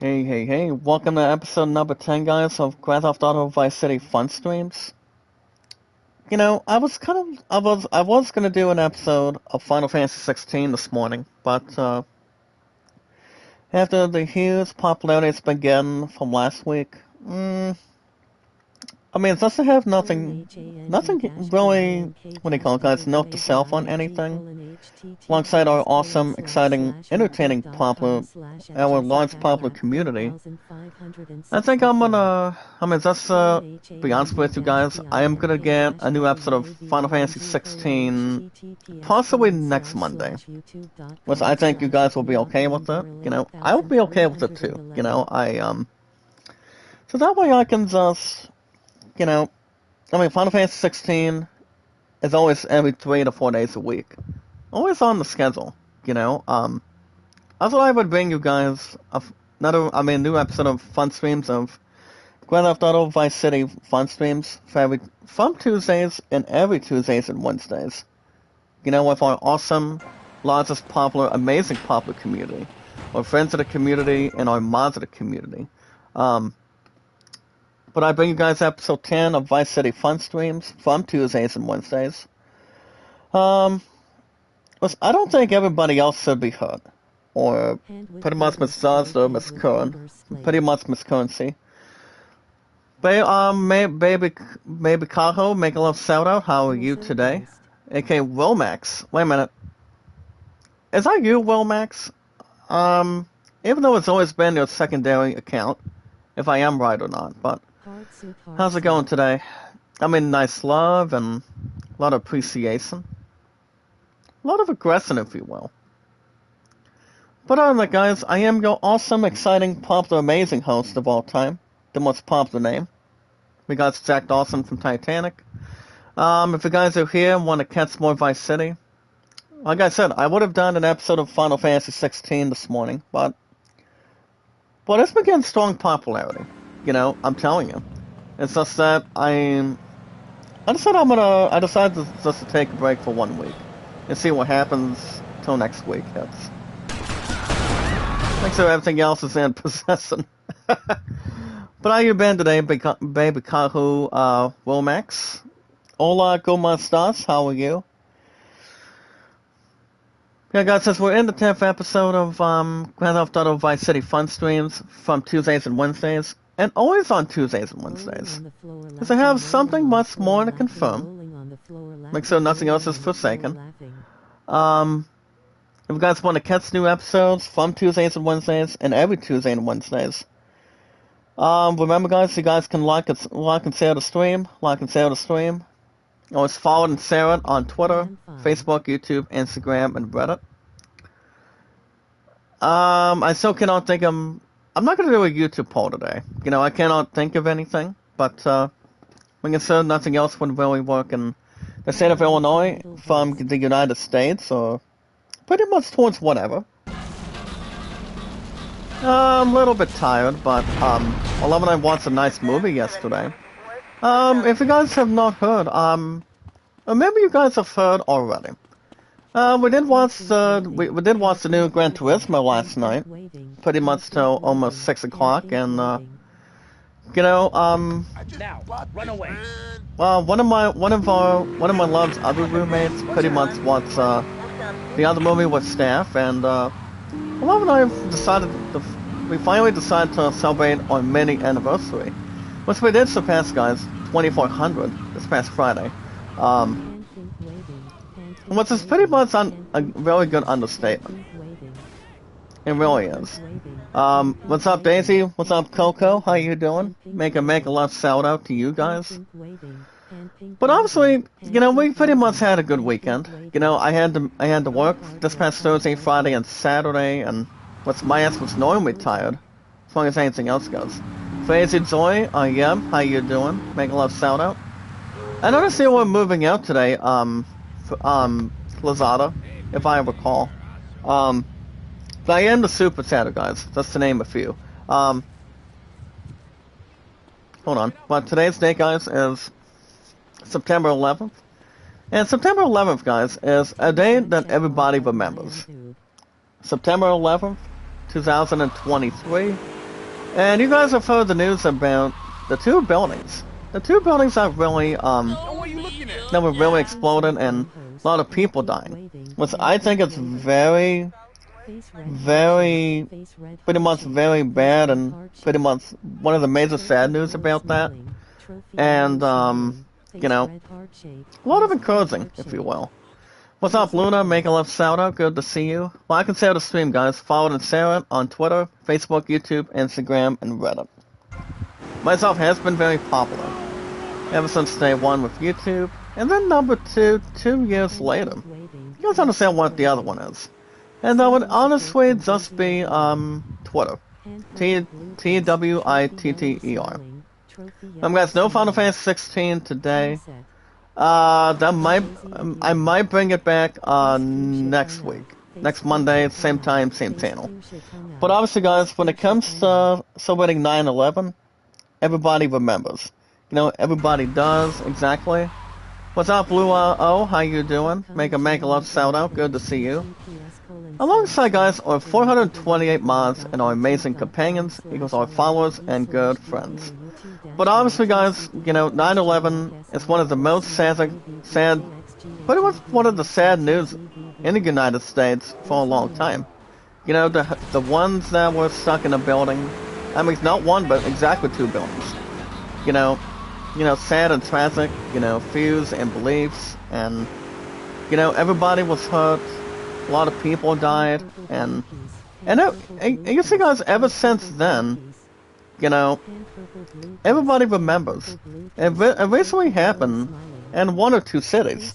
Hey, hey, hey, welcome to episode number 10, guys, of Grand Theft Auto Vice City Fun Streams. I was gonna do an episode of Final Fantasy 16 this morning, but, after the huge popularity it's been getting from last week, it doesn't have nothing really, what do you call it, guys, note to self on anything, alongside our awesome, exciting, entertaining our large popular community. I think I'm gonna, be honest with you guys, I am gonna get a new episode of Final Fantasy 16 possibly next Monday. Which I think you guys will be okay with it. I will be okay with it too. So that way I can just, you know, Final Fantasy 16 is always every 3 to 4 days a week. Always on the schedule, you know. I thought I would bring you guys new episode of fun streams of Grand Theft Auto Vice City fun streams from Tuesdays and every Tuesdays and Wednesdays. With our awesome, largest popular, amazing popular community, our friends of the community and our mods of the community. But I bring you guys episode 10 of Vice City fun streams from Tuesdays and Wednesdays. I don't think everybody else should be heard. Or pretty much Miss Zazda, Miss Curran. Pretty much Miss Currency. Baby Cajo, make a little shout out. How are you today? AKA Wilmax. Wait a minute. Is that you, Wilmax? Even though it's always been your secondary account, if I am right or not, but how's it going today? Nice love and a lot of appreciation. A lot of aggression, if you will. But other than that, guys, I am your awesome, exciting, popular, amazing host of all time. The most popular name. We got Jack Dawson from Titanic. If you guys are here and want to catch more Vice City, like I said, I would have done an episode of Final Fantasy 16 this morning, but it's been getting strong popularity. I'm telling you. It's just that I decided just to take a break for 1 week and see what happens till next week. Thanks for everything else is in possession. But how you been today, baby Kahu, Wilmax? Hola, ¿cómo estás? How are you? Yeah, guys, since we're in the 10th episode of Grand Theft Auto Vice City Fun Streams from Tuesdays and Wednesdays, and always on Tuesdays and Wednesdays, because I have something much more to confirm. Make sure nothing else is forsaken. If you guys want to catch new episodes from Tuesdays and Wednesdays, and every Tuesday and Wednesdays, remember, guys, you guys can like and share the stream. Always follow and share it on Twitter, Facebook, YouTube, Instagram, and Reddit. I still cannot think I'm not going to do a YouTube poll today. I cannot think of anything, but we can say nothing else would really work in the state of Illinois from the United States, or pretty much towards whatever. I'm a little bit tired, but 11 watched a nice movie yesterday. If you guys have not heard, or maybe you guys have heard already. We did watch the new Gran Turismo last night, pretty much till almost 6 o'clock, and Now, run away. one of my love's other roommates pretty much watched the other movie with staff, and 11 and I we finally decided to celebrate our mini anniversary, which we did surpass, guys, 2,400 this past Friday. Which is pretty much a very good understatement. It really is. What's up, Daisy? What's up, Coco? How you doing? Make a love shout out to you guys. But obviously, we pretty much had a good weekend. I had to work this past Thursday, Friday, and Saturday, and my ass was normally tired, as long as anything else goes. Crazy Joy, yeah, how you doing? Make a love shout out. I noticed you were moving out today, Lazada, if I recall. But I am the Super Chatter, guys, just to name a few. Hold on. But today's date, guys, is September 11th. And September 11th, guys, is a day that everybody remembers. September 11th, 2023. And you guys have heard the news about the two buildings. The two buildings that really, that were really exploded and a lot of people dying. Which I think is very, very, pretty much very bad and pretty much one of the major sad news about that. And, you know, a lot of encouraging, if you will. What's up, Luna? Make a left shout out. Good to see you. Well, I can say the stream, guys. Follow and share it on Twitter, Facebook, YouTube, Instagram, and Reddit. Myself has been very popular ever since day one with YouTube, and then number two, 2 years later. You guys understand what the other one is. And that would honestly just be, Twitter. Twitter. Guys, no Final Fantasy 16 today. That might, I might bring it back, next week. Next Monday, same time, same channel. But obviously, guys, when it comes to celebrating 9/11, everybody remembers. You know, everybody does, exactly. What's up, Blue O? How you doing? Make a love shout out. Good to see you. Alongside, guys, are 428 mods and our amazing companions, equals our followers and good friends. But obviously, guys, you know, 9/11 is one of the most sad, pretty much one of the sad news in the United States for a long time. You know, the ones that were stuck in a building, I mean, not one, but exactly 2 buildings. You know, sad and tragic, you know, fears and beliefs, and, you know, everybody was hurt, a lot of people died, and you see, guys, ever since then, you know, everybody remembers. It recently happened in 1 or 2 cities,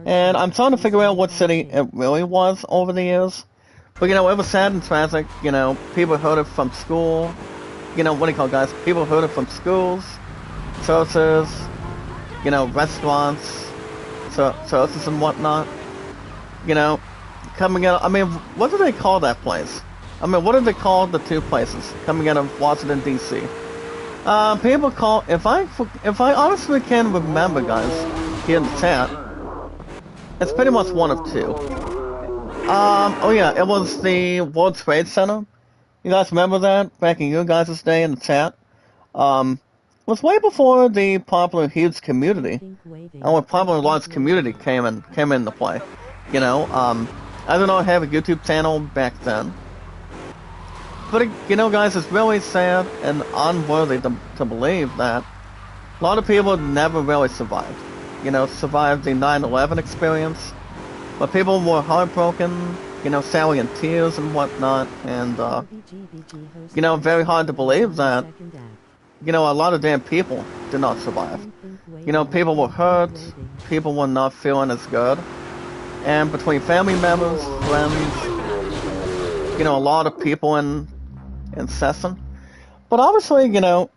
and I'm trying to figure out what city it really was over the years, but, you know, it was sad and tragic, you know, people heard it from school, you know, what do you call it, guys, people heard it from schools, churches, you know, restaurants, churches and whatnot, you know, coming out, I mean, what do they call that place? I mean, what do they call the 2 places coming out of Washington, D.C.? People call, if I honestly can remember, guys, here in the chat, it's pretty much one of 2. Oh yeah, it was the World Trade Center. You guys remember that back in your guys' day in the chat? It was way before the popular huge community, and when popular large community came into play. You know, I don't know, I have a YouTube channel back then. But, you know, guys, it's really sad and unworthy to believe that a lot of people never really survived. You know, survived the 9/11 experience. But people were heartbroken, you know, sadly in tears and whatnot. And, you know, very hard to believe that, you know, a lot of damn people did not survive. You know, people were hurt, people were not feeling as good. And between family members, friends, you know, a lot of people in Session. But obviously, you know,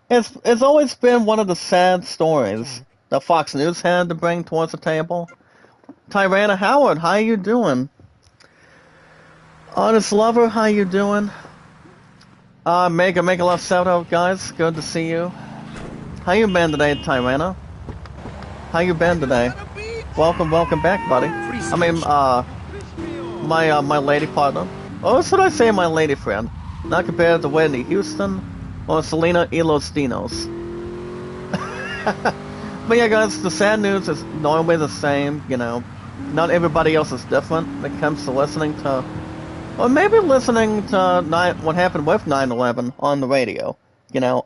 it's always been one of the sad stories that Fox News had to bring towards the table. Tyrana Howard, how you doing? Honest Lover, how you doing? Make a love shout out, guys. Good to see you. How you been today, Tyrana? How you been today? Welcome back, buddy. I mean, my lady partner. Or should I say my lady friend? Not compared to Whitney Houston or Selena Ilostinos. But yeah, guys, the sad news is normally the same, you know. Not everybody else is different when it comes to listening to, or maybe listening to what happened with 9/11 on the radio. You know,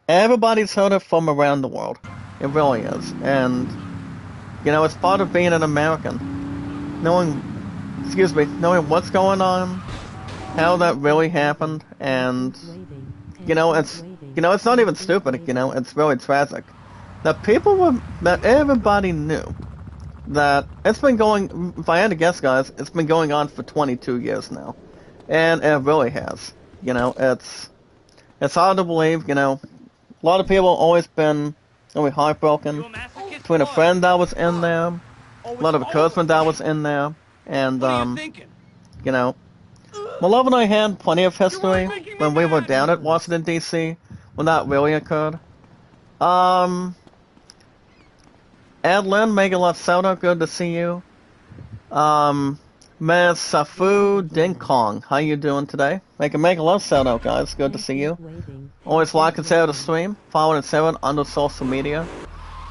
everybody's heard it from around the world. It really is. And, you know, it's part of being an American. Knowing what's going on, how that really happened, and, you know, it's not even stupid, you know, it's really tragic. That everybody knew that it's been going, if I had to guess, guys, it's been going on for 22 years now. And it really has. You know, it's hard to believe, you know. A lot of people have always been really heartbroken. Between a friend that was in there, a lot of encouragement that was in there, and, you know, my love and I had plenty of history when we were down at Washington, D.C., when that really occurred. Adlin, make a love shout out, good to see you. Miss Safu Ding Kong, how you doing today? Make a love shout out, guys. Good to see you. Always like and share the stream. Follow and share it on the social media.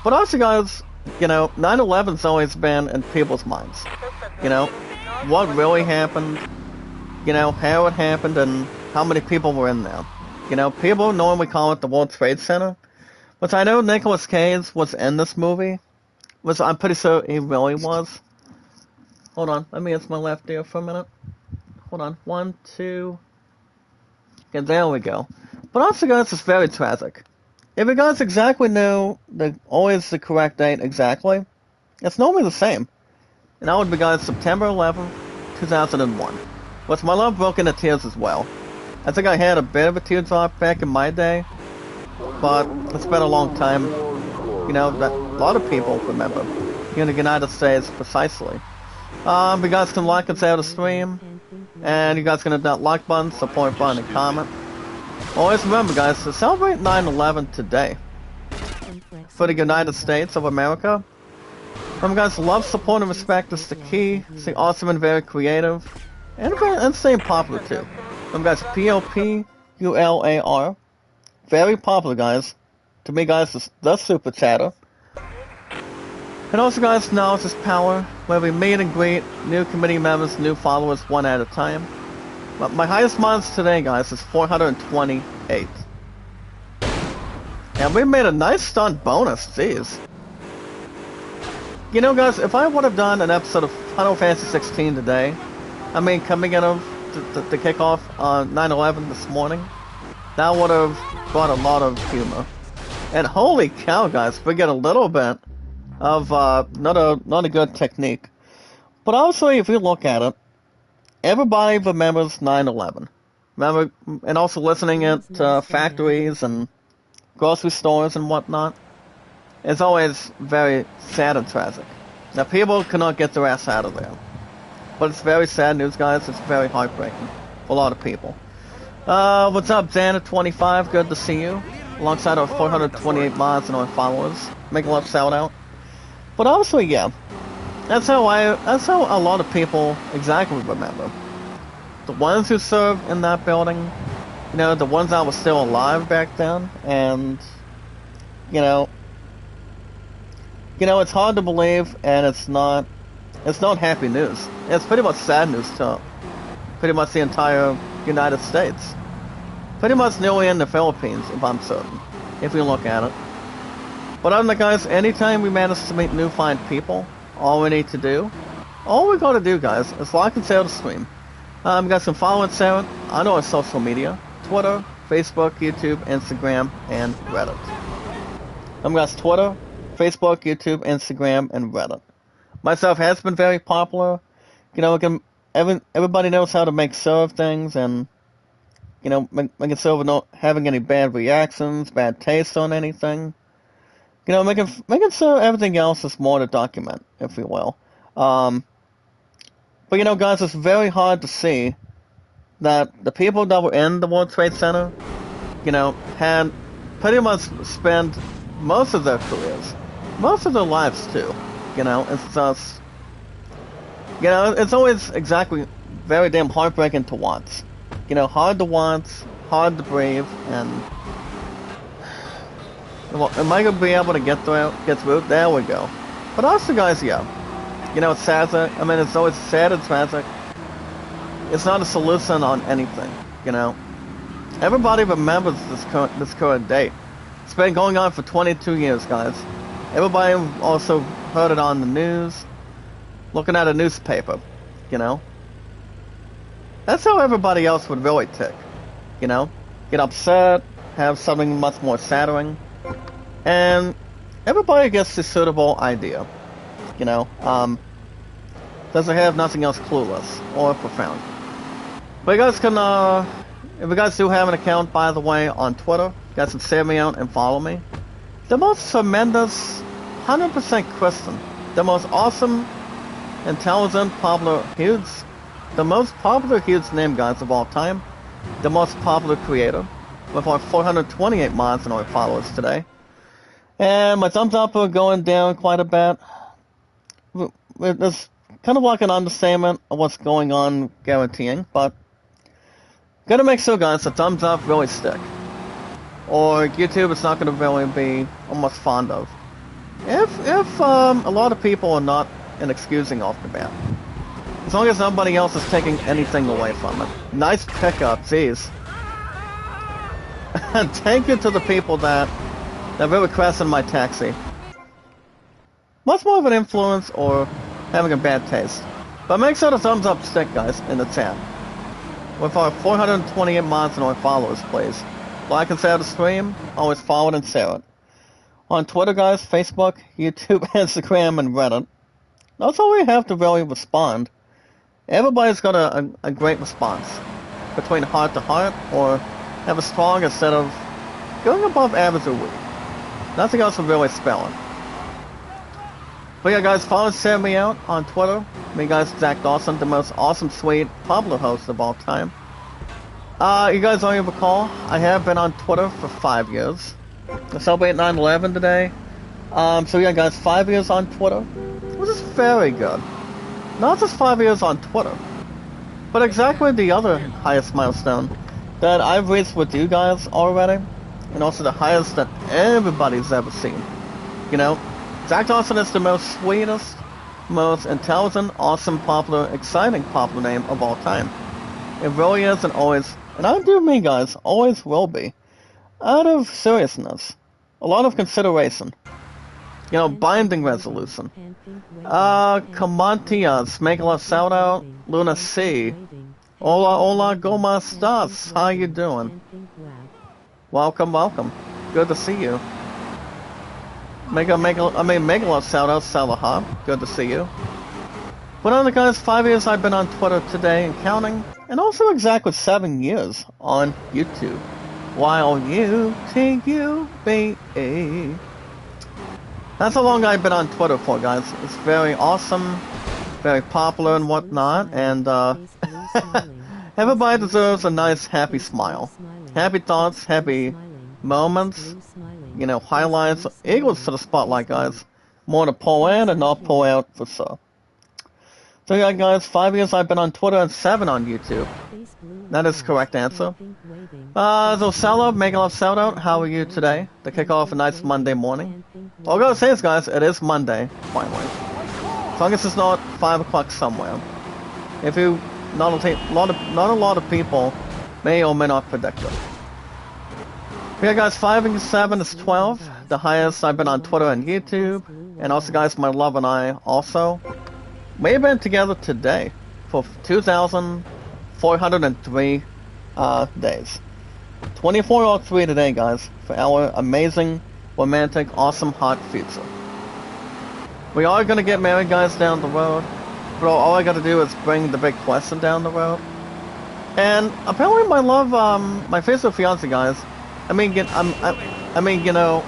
But also, guys, you know, 9/11's always been in people's minds. You know, what really happened, you know, how it happened, and how many people were in there. You know, people normally call it the World Trade Center, which I know Nicolas Cage was in this movie. I'm pretty sure he really was. Hold on, let me answer my left ear for a minute. Hold on, 1, 2... Yeah, there we go. But also, guys, it's very tragic. If you guys exactly know always the correct date exactly, it's normally the same. And that would be, guys, September 11th, 2001. Which my love broke into tears as well. I think I had a bit of a teardrop back in my day, but it's been a long time. You know, that a lot of people remember. In the United States, precisely. You guys can like and share the stream, and you guys can hit that like button, support button, and comment. Always remember, guys, to celebrate 9/11 today for the United States of America. Remember, guys, love, support, and respect is the key. Stay awesome and very creative, and staying popular too. Remember, guys, POPULAR, very popular, guys. To me, guys, the super chatter. And also, guys, knowledge is power, where we meet and greet new committee members, new followers, one at a time. But my highest mods today, guys, is 428. And we made a nice stunt bonus, jeez. You know, guys, if I would have done an episode of Final Fantasy 16 today, I mean, coming in of the kickoff on 9/11 this morning, that would have brought a lot of humor. And holy cow, guys, we get a little bit of not a good technique. But obviously, if you look at it, everybody remembers 9/11. Remember, and also listening at factories and grocery stores and whatnot. It's always very sad and tragic. Now, people cannot get their ass out of there. But it's very sad news, guys. It's very heartbreaking for a lot of people. What's up, Xana25? Good to see you. Alongside our 428 mods and our followers. Make a love shout out. But obviously, yeah. That's how a lot of people exactly remember. The ones who served in that building, you know, the ones that were still alive back then, and, you know, it's hard to believe, and it's not happy news. It's pretty much sad news to pretty much the entire United States. Pretty much nearly in the Philippines, if I'm certain, if you look at it. But other than that, guys, anytime we manage to meet new fine people, all we need to do, all we gotta do, guys, is like and share the stream. You guys can follow and share it on our social media, Twitter, Facebook, YouTube, Instagram, and Reddit. Guys, Twitter, Facebook, YouTube, Instagram, and Reddit. Myself has been very popular. You know, everybody knows how to make sure of things, and, you know, making sure we're not having any bad reactions, bad taste on anything. You know, making sure everything else is more to document, if you will. But, you know, guys, it's very hard to see that the people that were in the World Trade Center, you know, had pretty much spent most of their careers, most of their lives, too. You know, it's just, you know, it's always exactly very damn heartbreaking to watch. You know, hard to watch, hard to breathe, and, well, am I going to be able to get through? There we go. But also, guys, yeah. You know, it's sad. I mean, it's always sad and tragic. It's not a solution on anything, you know. Everybody remembers this current date. It's been going on for 22 years, guys. Everybody also heard it on the news, looking at a newspaper, you know. That's how everybody else would really tick, you know. Get upset, have something much more saddening. And everybody gets the suitable idea, you know, doesn't have nothing else clueless or profound. But you guys can, if you guys do have an account, by the way, on Twitter, you guys can share me out and follow me. The most tremendous, 100% Christian, the most awesome, intelligent, popular Hughes, the most popular Hughes name, guys, of all time, the most popular creator, with our 428 mods and our followers today. And my thumbs up are going down quite a bit. There's kind of like an understatement of what's going on, guaranteeing, but gotta make sure, guys, the thumbs up really stick. Or YouTube is not gonna really be almost fond of. If a lot of people are not excusing off the bat. As long as nobody else is taking anything away from it. Nice pickup, jeez. And thank you to the people that really requested my taxi. Much more of an influence or having a bad taste. But make sure the thumbs up stick, guys, in the chat. With our 428 mods and our followers, please. Like and share the stream, always follow it and share it. On Twitter, guys, Facebook, YouTube, Instagram, and Reddit. That's all we have to really respond. Everybody's got a great response. Between heart to heart, or have a strong instead of going above average or weak. Nothing else will really spell it. But yeah, guys, follow and share me out on Twitter. Me, guys, Zach Dawson, the most awesome, sweet, popular host of all time. You guys already recall, I have been on Twitter for 5 years. I celebrate 9/11 today. So yeah, guys, 5 years on Twitter, which is very good. Not just 5 years on Twitter, but exactly the other highest milestone that I've reached with you guys already, and also the highest that everybody's ever seen. You know, Zach Dawson is the most sweetest, most intelligent, awesome, popular, exciting popular name of all time. It really is and always, and I do mean, guys, always will be. Out of seriousness, a lot of consideration, you know, binding resolution. Comantias, make a shout out, Luna C. Hola, hola, ¿cómo estás? How you doing? Welcome, welcome. Good to see you. Make a shout out, Salaha. Good to see you. But on the guys, 5 years I've been on Twitter today and counting, and also exactly 7 years on YouTube. While U-T-U-B-E. That's how long I've been on Twitter for, guys. It's very awesome, very popular and whatnot, and everybody deserves a nice, happy smile. Happy thoughts, happy moments, you know, highlights, equals to the spotlight, guys. More to pull in and not pull out for sure. So yeah, guys, 5 years I've been on Twitter and 7 on YouTube. That is the correct answer. So Sala, make a love shout out. How are you today? To kick off a nice Monday morning. All I gotta say is, guys, it is Monday, finally. As long as it's not 5 o'clock somewhere. If you, not a lot of people may or may not predict it. Yeah, guys, 5 and 7 is 12. The highest I've been on Twitter and YouTube. And also, guys, my love and I also. We have been together today for 2,403 days. 2403 today, guys, for our amazing, romantic, awesome, hot future. We are going to get married, guys, down the road. But all I got to do is bring the big question down the road. And apparently my love, my future fiance, guys, you know,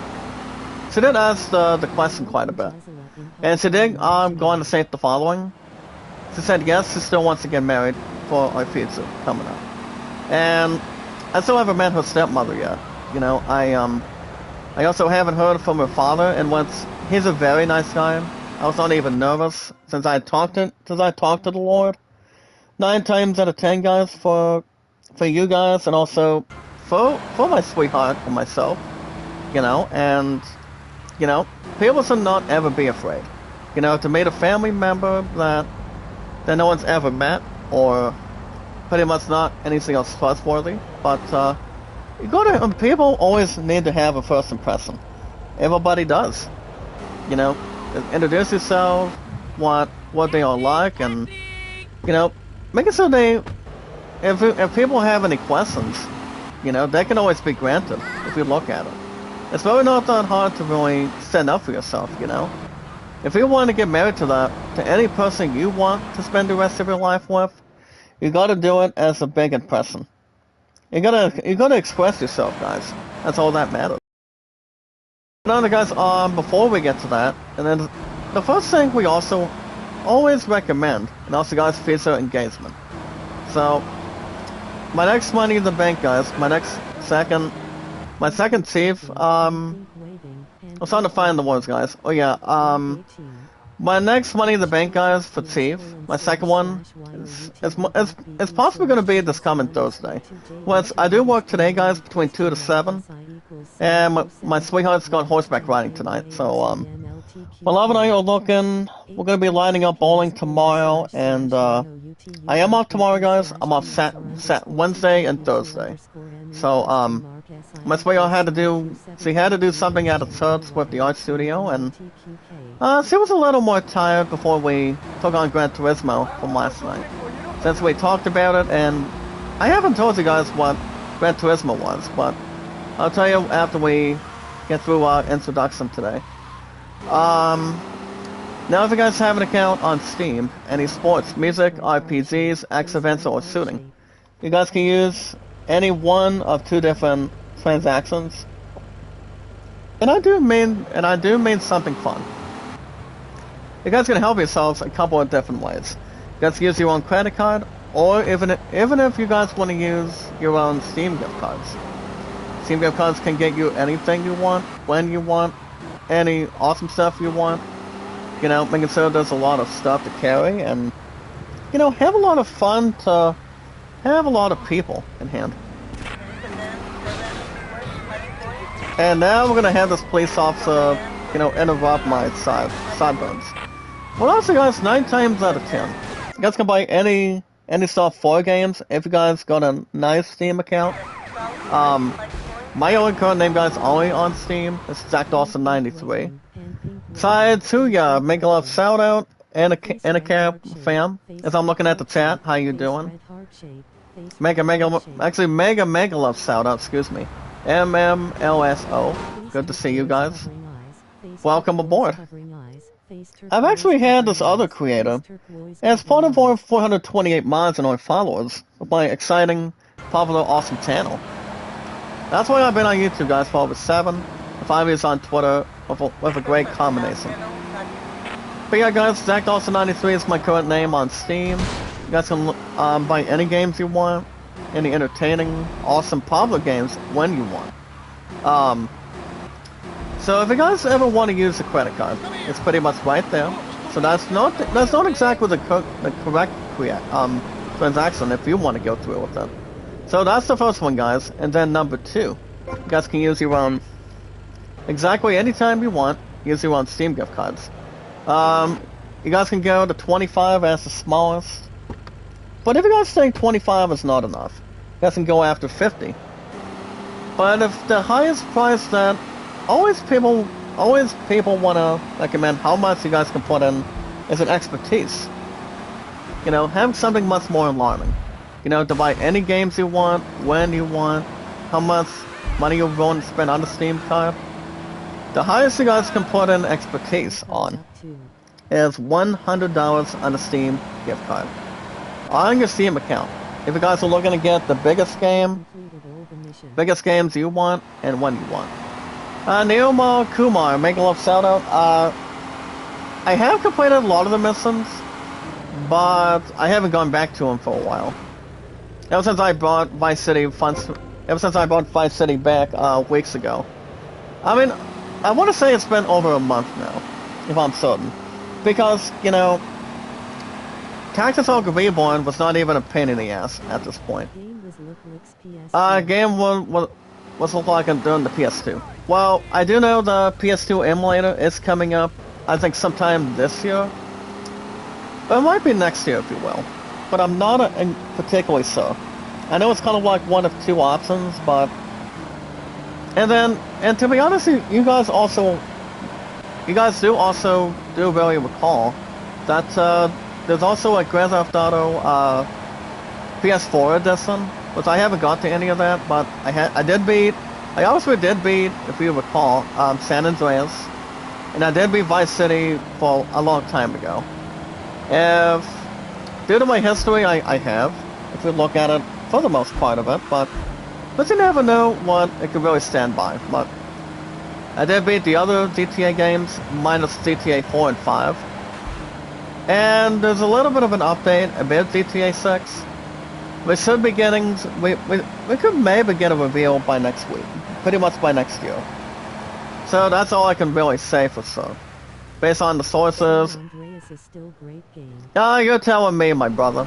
she did ask the question quite a bit. And she did go on to say the following. She said, yes, she still wants to get married for our future coming up. And I still haven't met her stepmother yet. You know, I also haven't heard from her father, and he's a very nice guy. I was not even nervous since I talked to the Lord. 9 times out of 10, guys, for you guys, and also for my sweetheart and myself. You know, and you know, people should not ever be afraid. You know, to meet a family member that no one's ever met, or pretty much not anything else trustworthy. But people always need to have a first impression. Everybody does. You know, introduce yourself, what they are like, and you know, making sure if people have any questions, you know, they can always be granted if you look at it. It's really not that hard to really stand up for yourself, you know. If you want to get married to any person you want to spend the rest of your life with, you gotta do it as a big impression. You gotta express yourself, guys. That's all that matters. Now, guys, before we get to that, and then the first thing we also always recommend, and also, guys, future engagement. So, my next money in the bank, guys, my second chief, I'm trying to find the words, guys. Oh yeah, My next Money in the Bank, guys, for Thief, my second one, is possibly going to be this coming Thursday. Well, I do work today, guys, between 2 to 7, and my sweetheart's got horseback riding tonight, so, my love and I are looking, we're going to be lining up bowling tomorrow, and, I am off tomorrow, guys. I'm off Wednesday and Thursday. So, my sweetheart she had to do something at a church with the art studio, and she was a little more tired before we took on Gran Turismo from last night. Since we talked about it, and I haven't told you guys what Gran Turismo was, but I'll tell you after we get through our introduction today. Now if you guys have an account on Steam, any sports, music, RPGs, X events, or shooting, you guys can use any one of 2 different transactions. And I do mean something fun. You guys can help yourselves a couple of different ways. You guys can use your own credit card, or even if you guys want to use your own Steam gift cards. Steam gift cards can get you anything you want, when you want, any awesome stuff you want. You know, making sure there's a lot of stuff to carry, and, you know, have a lot of fun to have a lot of people in hand. And now we're gonna have this police officer, you know, interrupt my sideburns. Well, also, guys, 9 times out of 10, you guys can buy any soft 4 games if you guys got a nice Steam account. My only current name, guys, only on Steam is Zach Dawson 93. Side to ya, make a love shout out and a cap fam. As I'm looking at the chat, how you doing? Mega love shout out, excuse me. MMLSO. Good to see you guys. Welcome aboard. I've actually had this other creator as part of our 428 mods and our followers with my exciting, popular, awesome channel. That's why I've been on YouTube, guys, for over 5 years on Twitter with a great combination. But yeah, guys, Zach Dawson 93 is my current name on Steam. You guys can buy any games you want, any entertaining, awesome, popular games when you want. So if you guys ever want to use a credit card, it's pretty much right there. So that's not exactly the correct transaction if you want to go through with it. So that's the first one, guys. And then number 2, you guys can use your own exactly anytime you want. Use your own Steam gift cards. You guys can go to 25 as the smallest. But if you guys think 25 is not enough, you guys can go after 50. But if the highest price that always people want to recommend how much you guys can put in is an expertise. You know, have something much more alarming. You know, to buy any games you want, when you want, how much money you're willing to spend on the Steam card. The highest you guys can put in expertise on is $100 on a Steam gift card. On your Steam account. If you guys are looking to get the biggest games you want, and when you want. Neoma Kumar, make a love shout out. I have completed a lot of the missions, but I haven't gone back to them for a while. Ever since I bought Vice City back weeks ago. I mean, I want to say it's been over a month now, if I'm certain. Because, you know, Tactics Ogre Reborn was not even a pain in the ass at this point. Game was look like I'm doing the PS2. Well, I do know the PS2 emulator is coming up, I think sometime this year. But it might be next year, if you will. But I'm not particularly sure. I know it's kind of like one of 2 options, but... And to be honest, you guys do also really recall that there's also a Grand Theft Auto PS4 edition, which I haven't got to any of that, but I also did beat, if you recall, San Andreas, and I did beat Vice City for a long time ago. Due to my history, I have, if you look at it, for the most part of it, but you never know what it could really stand by. But I did beat the other GTA games, minus GTA 4 and 5. And there's a little bit of an update about GTA 6. We should be getting, we could maybe get a reveal by next week, pretty much by next year. So that's all I can really say for sure. based on the sources. San Andreas is still great game. You're telling me, my brother.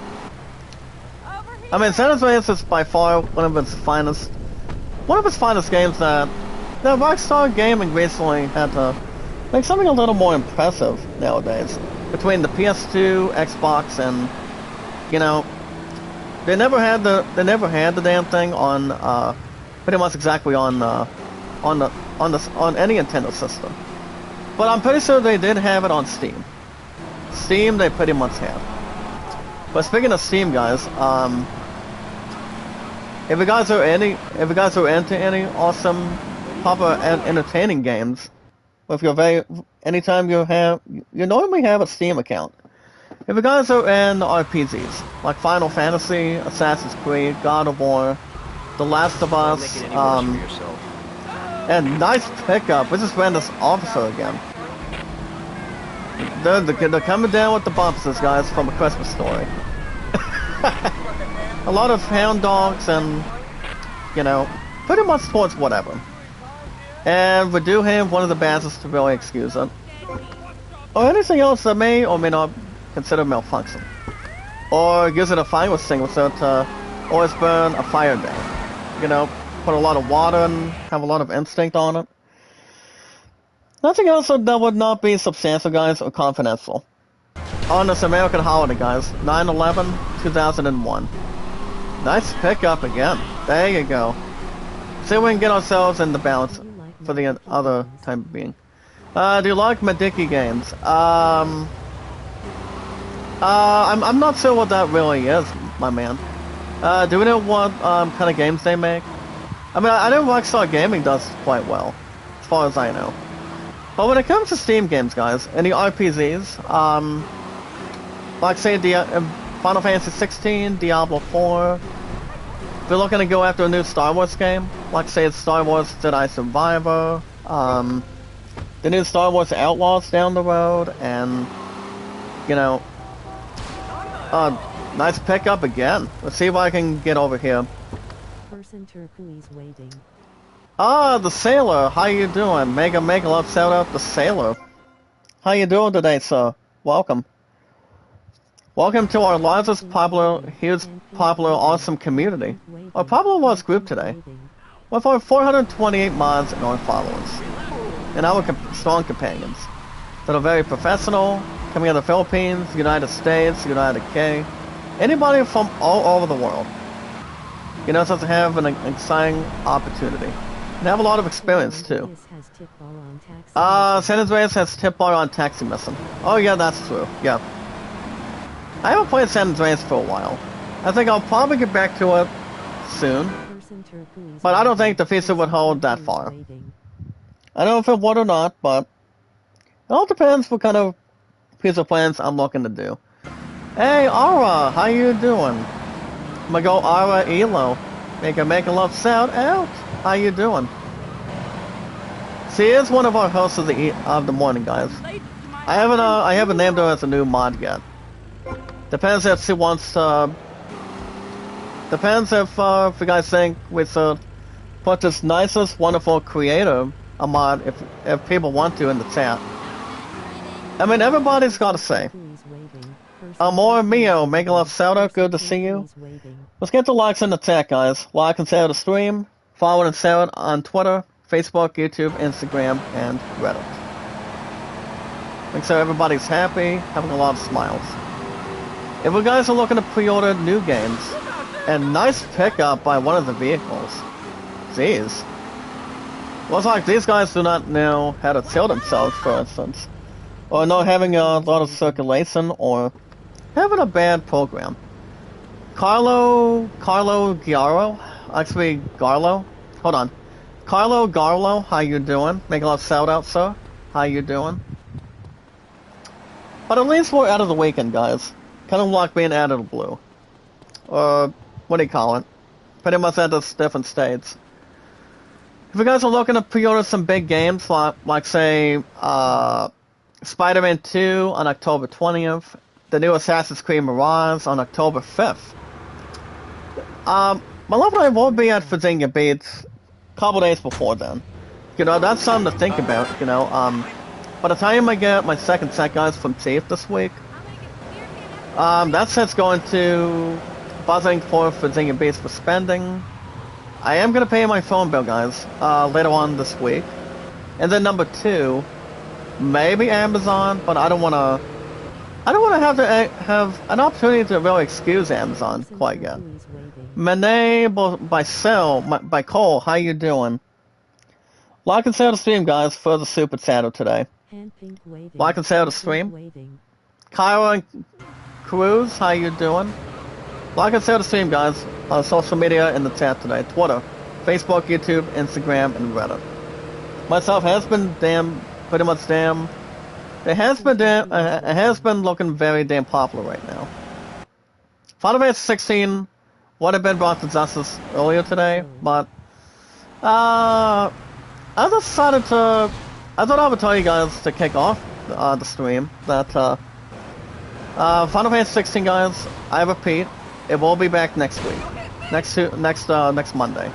I mean, San Andreas is by far one of its finest games that Rockstar Gaming recently had to make something a little more impressive nowadays. Between the PS2, Xbox, and you know, they never had the damn thing on pretty much exactly on any Nintendo system. But I'm pretty sure they did have it on Steam. Steam, they pretty much have. But speaking of Steam, guys, if you guys are into any awesome, proper, and entertaining games, if you're anytime you normally have a Steam account. If you guys are in RPGs like Final Fantasy, Assassin's Creed, God of War, The Last of Us, and nice pickup. We just ran this officer again. They're coming down with the bumps, guys, from A Christmas Story. A lot of hound dogs and, you know, pretty much towards whatever. And we do have one of the badges to really excuse it. Or anything else that may or may not consider malfunction. Or using a fire extinguisher to always burn a fire down. You know, put a lot of water and have a lot of instinct on it. Nothing else that would not be substantial, guys, or confidential. On this American holiday, guys, 9/11/2001. Nice pickup again. There you go. See if we can get ourselves in the balance for the other time being. Do you like Mediki games? I'm not sure what that really is, my man. Do we know what kind of games they make? I mean, I know Rockstar Gaming does quite well, as far as I know. But when it comes to Steam games, guys, any RPGs, like say Final Fantasy 16, Diablo 4, if you're looking to go after a new Star Wars game, like say it's Star Wars Jedi Survivor, the new Star Wars Outlaws down the road, and, you know, nice pickup again. Let's see if I can get over here. Person turquoise waiting. The Sailor, how you doing? Mega love shout out the Sailor. How you doing today, sir? Welcome. Welcome to our largest huge popular, awesome community. Our popular was group today. With our 428 mods and our followers. And our strong companions. That are very professional, coming out of the Philippines, United States, United K. Anybody from all over the world. You know, so to have an exciting opportunity. And have a lot of experience too. San Andreas has tip bar on Taxi Mission. Oh yeah, that's true. Yeah. I haven't played San Andreas for a while. I think I'll probably get back to it soon. But I don't think the feature would hold that far. I don't know if it would or not, but it all depends what kind of piece of plans I'm looking to do. Hey, Ara, how you doing? I'm gonna go Ara Elo. Make a love shout out. How you doing? She is one of our hosts of the morning, guys. I haven't named her as a new mod yet. Depends if she wants to. Depends if you guys think we should put this nicest, wonderful creator a mod if people want to in the chat. I mean, everybody's got to say. Amor Mio, make a love shout out. Good to see you. Let's get the likes in the chat, guys. Like and share the stream. Follow and share it on Twitter, Facebook, YouTube, Instagram, and Reddit. Make sure everybody's happy, having a lot of smiles. If you guys are looking to pre-order new games, and nice pickup by one of the vehicles. Jeez. Looks like these guys do not know how to tilt themselves, for instance. Or not having a lot of circulation, or having a bad program. Carlo Giaro? Actually, Garlo? Hold on. Carlo Garlo, how you doing? Make a lot of shout out, sir. How you doing? But at least we're out of the weekend, guys. Kind of like being out of the blue. Or, what do you call it? Pretty much at the different states. If you guys are looking to pre-order some big games, like say, Spider-Man 2 on October 20th, the new Assassin's Creed Mirage on October 5th. My love and I will be at Virginia Beach a couple days before then. You know, that's something to think about, you know. by the time I get my second set, guys, from Chief this week, that set's going to buzzing for Virginia Beach for spending. I am gonna pay my phone bill, guys, later on this week. And then number 2, maybe Amazon, but I don't wanna have to have an opportunity to really excuse Amazon quite yet. Manet by Cole, how you doing? Like and share the stream, guys, for the super chat today. Like and share the stream. Kyra and Cruz, how you doing? Like and share the stream, guys, on social media in the chat today. Twitter, Facebook, YouTube, Instagram, and Reddit. Myself has been pretty much it has been looking very damn popular right now. Final Fantasy 16 would have been brought to justice earlier today, but I thought I would tell you guys to kick off the stream that Final Fantasy 16, guys, I repeat, it will be back next week, next Monday,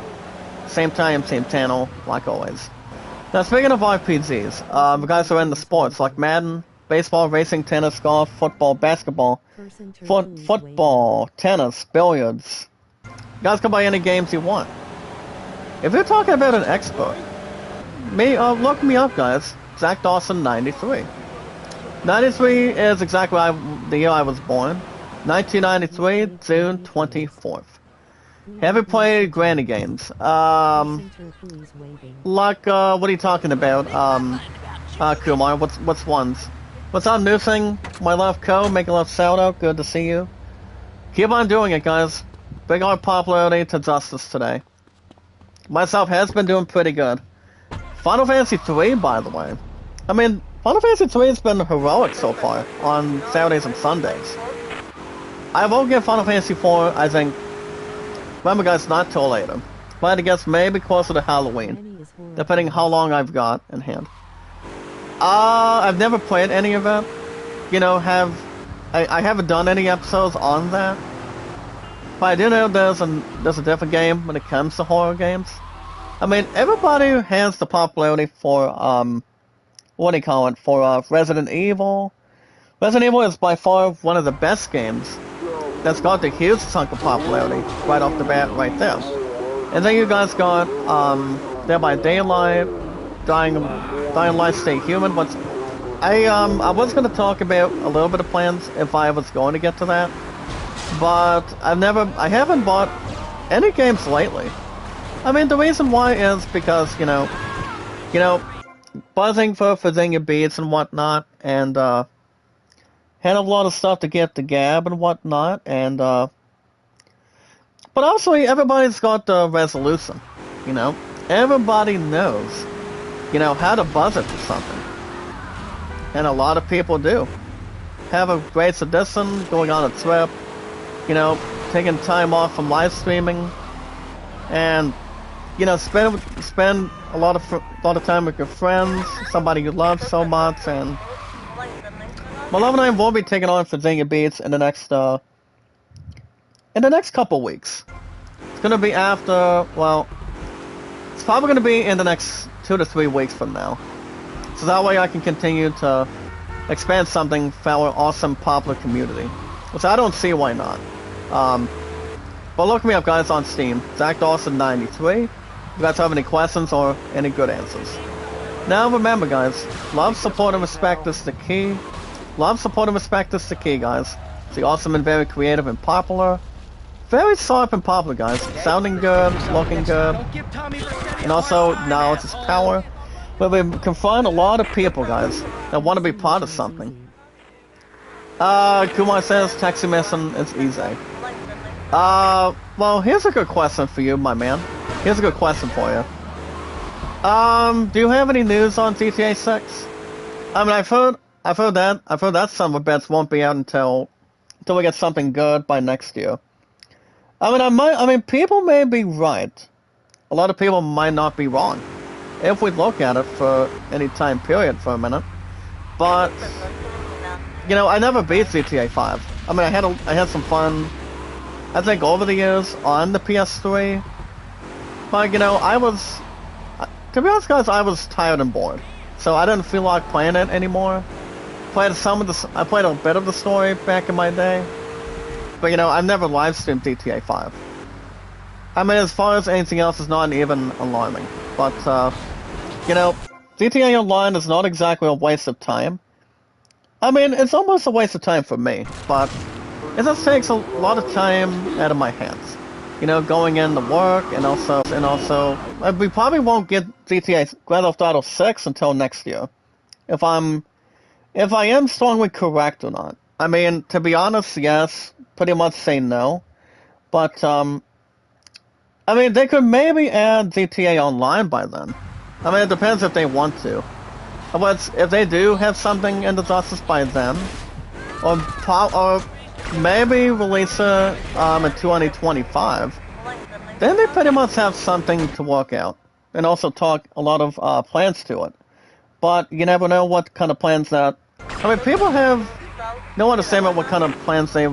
same time, same channel, like always. Now, speaking of RPGs, the guys who are in the sports like Madden, baseball, racing, tennis, golf, football, basketball, football, tennis, billiards. You guys can buy any games you want. If you're talking about an expert, look me up, guys. Zach Dawson, 93. 93 is exactly the year I was born. 1993, June 24th. Have you played Granny games? Like, what are you talking about? Kumar, what's ones? What's up, new thing? My love Co, make a love shout out, good to see you. Keep on doing it, guys. Big art popularity to justice today. Myself has been doing pretty good. Final Fantasy 3, by the way. I mean, Final Fantasy 3 has been heroic so far on Saturdays and Sundays. I will give Final Fantasy 4, I think, remember guys, not till later. But I guess maybe closer to Halloween, depending how long I've got in hand. I've never played any of it. You know, I haven't done any episodes on that. But I do know there's a different game when it comes to horror games. I mean, everybody has the popularity for, what do you call it, for Resident Evil. Resident Evil is by far one of the best games that's got the huge chunk of popularity right off the bat right there. And then you guys got Dead by Daylight, Dying Light Stay Human, but I was going to talk about a little bit of plans if I was going to get to that, but I haven't bought any games lately. I mean, the reason why is because, you know, buzzing for Virginia Beach and whatnot, and had a lot of stuff to get to Gab and whatnot, and but also everybody's got the resolution, you know. Everybody knows, you know, how to buzz it for something, and a lot of people do. Have a great tradition, going on a trip, you know, taking time off from live streaming, and you know, spend a lot of time with your friends, somebody you love so much, and my love and I will be taking on Virginia Beach in the next couple weeks. It's gonna be after, well, it's probably gonna be in the next 2 to 3 weeks from now. So that way I can continue to expand something for our awesome popular community, which I don't see why not. But look me up, guys, on Steam. Zach Dawson 93. If you guys have any questions or any good answers. Now remember, guys, love, support, and respect is the key. Love, support, and respect is the key, guys. It's the awesome and very creative and popular. Very sharp and popular, guys. Sounding good, looking good. And also, knowledge is power. But we can find a lot of people, guys, that want to be part of something. Kumar says, taxi missing is easy. Well, here's a good question for you, my man. Here's a good question for you. Do you have any news on GTA 6? I mean, I've heard that some of bets won't be out until we get something good by next year. I mean, people may be right. A lot of people might not be wrong, if we look at it for any time period for a minute. But, you know, I never beat GTA 5. I mean, I had some fun, I think, over the years on the PS3. But, you know, to be honest, guys, I was tired and bored. so I didn't feel like playing it anymore. I played a bit of the story back in my day, but you know, I've never live streamed GTA 5. I mean, as far as anything else, it's not even alarming. But you know, GTA Online is not exactly a waste of time. I mean, it's almost a waste of time for me, but it just takes a lot of time out of my hands. You know, going into work, and also, we probably won't get GTA Grand Theft Auto 6 until next year. If I am strongly correct or not. I mean, to be honest, yes, pretty much say no. But, I mean, they could maybe add GTA Online by then. I mean, it depends if they want to. But if they do have something in the justice by then, or maybe release it in 2025, then they pretty much have something to work out. And also talk a lot of plans to it. But you never know what kind of plans that... I mean, people have no understanding what kind of plans that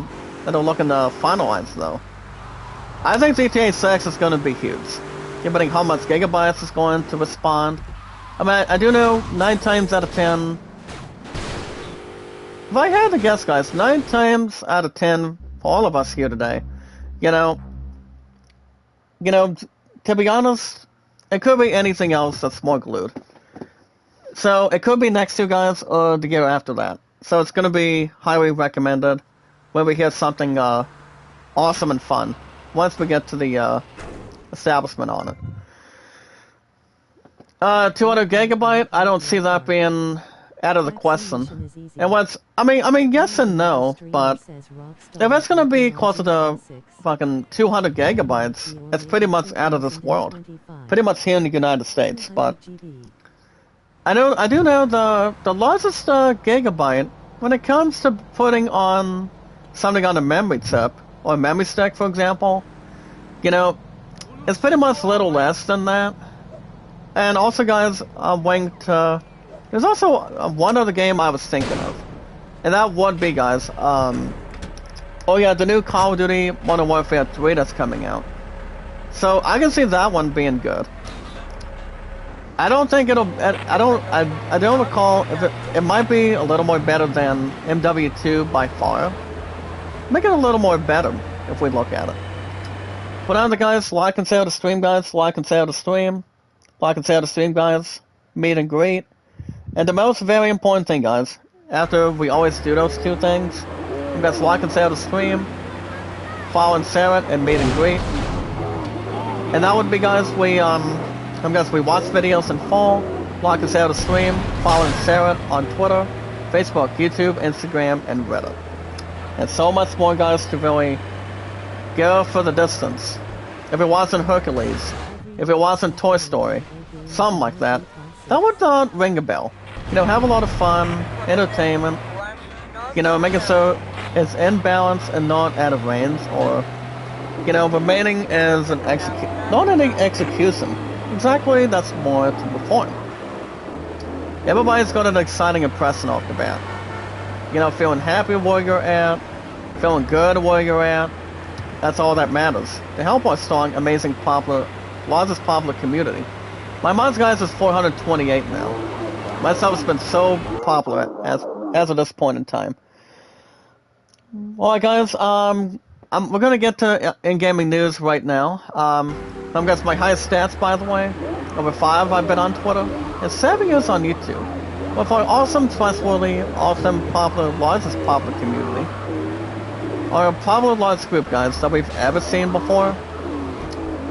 are looking to finalize, though. I think GTA 6 is going to be huge, given how much gigabytes is going to respond. I mean, I do know 9 times out of 10... If I had to guess, guys, 9 times out of 10 for all of us here today, you know, to be honest, it could be anything else that's more glued. So, it could be next year, guys, or the year after that. So, it's going to be highly recommended when we hear something awesome and fun once we get to the establishment on it. 200 gigabyte, I don't see that being out of the question. And I mean, yes and no, but if it's going to be closer to fucking 200 gigabytes, it's pretty much out of this world. Pretty much here in the United States, but... I do know the largest gigabyte, when it comes to putting on something on a memory chip, or a memory stick, for example, you know, it's pretty much a little less than that. And also, guys, there's also one other game I was thinking of, and that would be, guys, oh yeah, the new Call of Duty Modern Warfare 3 that's coming out. So I can see that one being good. I don't think it'll. I don't recall if it might be a little more better than MW2 by far. Make it a little more better if we look at it. But on the guys, like and share the stream, guys. Like and share the stream. Like and share the stream, guys. Meet and greet. And the most very important thing, guys, after we always do those two things, you guys like and share the stream, follow and share it, and meet and greet. And that would be, guys, we watch videos in full, like and share the stream, follow and share it on Twitter, Facebook, YouTube, Instagram, and Reddit. And so much more, guys, to really go for the distance. If it wasn't Hercules, if it wasn't Toy Story, something like that, that would not ring a bell. You know, have a lot of fun, entertainment, you know, making so it's in balance and not out of range, or, you know, remaining as an not an execution. Exactly, that's more to the point. Everybody's got an exciting impression off the bat. You know, feeling happy where you're at, feeling good where you're at. That's all that matters. To help our strong, amazing, largest popular community. My mods, guys, is 428 now. My stuff's been so popular as of this point in time. Alright, guys, we're gonna get to in-gaming news right now. I've got my highest stats, by the way. Over 5 I've been on Twitter, and 7 years on YouTube. With our awesome, trustworthy, awesome, popular, largest popular community. Our probably largest group, guys, that we've ever seen before.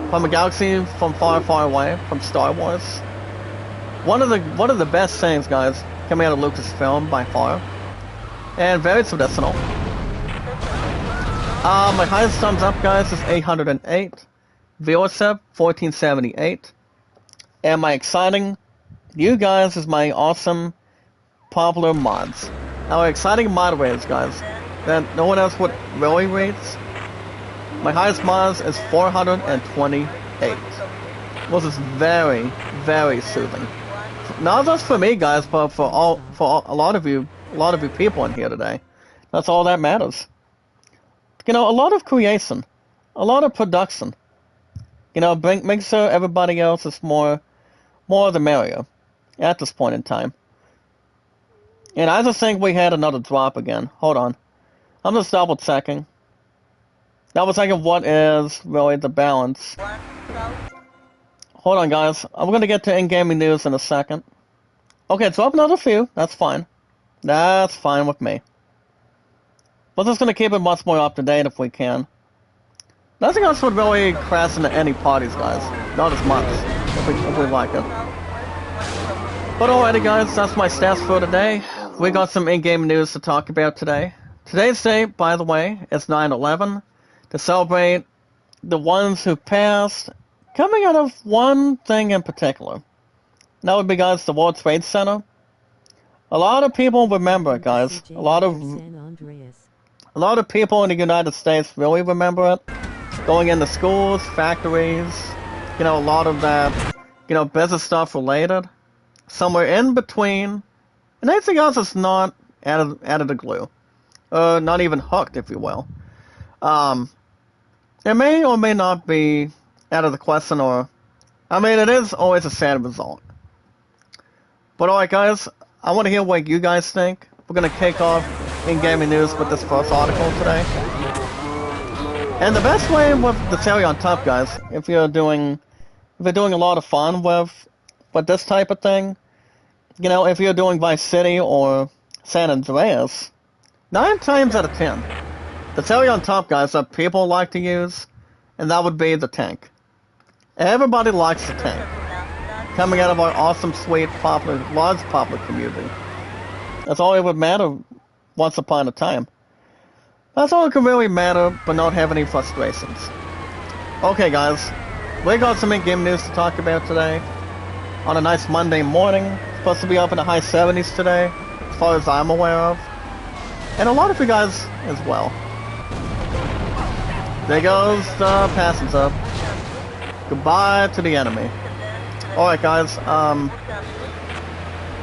From a galaxy from far, far away, from Star Wars. One of the best things, guys, coming out of Lucasfilm by far. And very traditional. My highest thumbs up, guys, is 808. Viewership, 1478. And my exciting, you guys, is my awesome, popular mods. Our exciting moderators, guys, that no one else would really rate. My highest mods is 428. Which is very, very soothing. Not just for me, guys, but for a lot of you people in here today. That's all that matters. You know, a lot of creation, a lot of production. You know, make sure everybody else is more the merrier. at this point in time. And I just think we had another drop again. Hold on. I'm just double checking. Double checking what is really the balance. Hold on, guys. I'm gonna get to in-gaming news in a second. Okay, drop another few. That's fine. That's fine with me. We're just gonna keep it much more up to date if we can. Nothing else would really crash into any parties, guys. Not as much, if we like it. But alrighty, guys, that's my stats for today. We got some in-game news to talk about today. Today's date, by the way, is 9/11, to celebrate the ones who passed, coming out of one thing in particular. That would be, guys, the World Trade Center. A lot of people remember it, guys. A lot of people in the United States really remember it. Going into schools, factories, you know, a lot of that, you know, business stuff related. Somewhere in between, and anything else is not added to glue. Not even hooked, if you will. It may or may not be out of the question, or, I mean, it is always a sad result. But alright, guys, I want to hear what you guys think. We're going to kick off in gaming news with this first article today. And the best way with the cherry on top, guys, if you're doing a lot of fun with this type of thing, you know, if you're doing Vice City or San Andreas, 9 times out of 10, the cherry on top, guys, that people like to use, and that would be the tank. Everybody likes the tank. Coming out of our awesome, sweet, large popular community. That's all it would matter once upon a time. That's all it can really matter, but not have any frustrations. Okay, guys, we got some in-game news to talk about today. On a nice Monday morning. It's supposed to be up in the high 70s today, as far as I'm aware of. And a lot of you guys as well. There goes the passenger. Goodbye to the enemy. Alright, guys,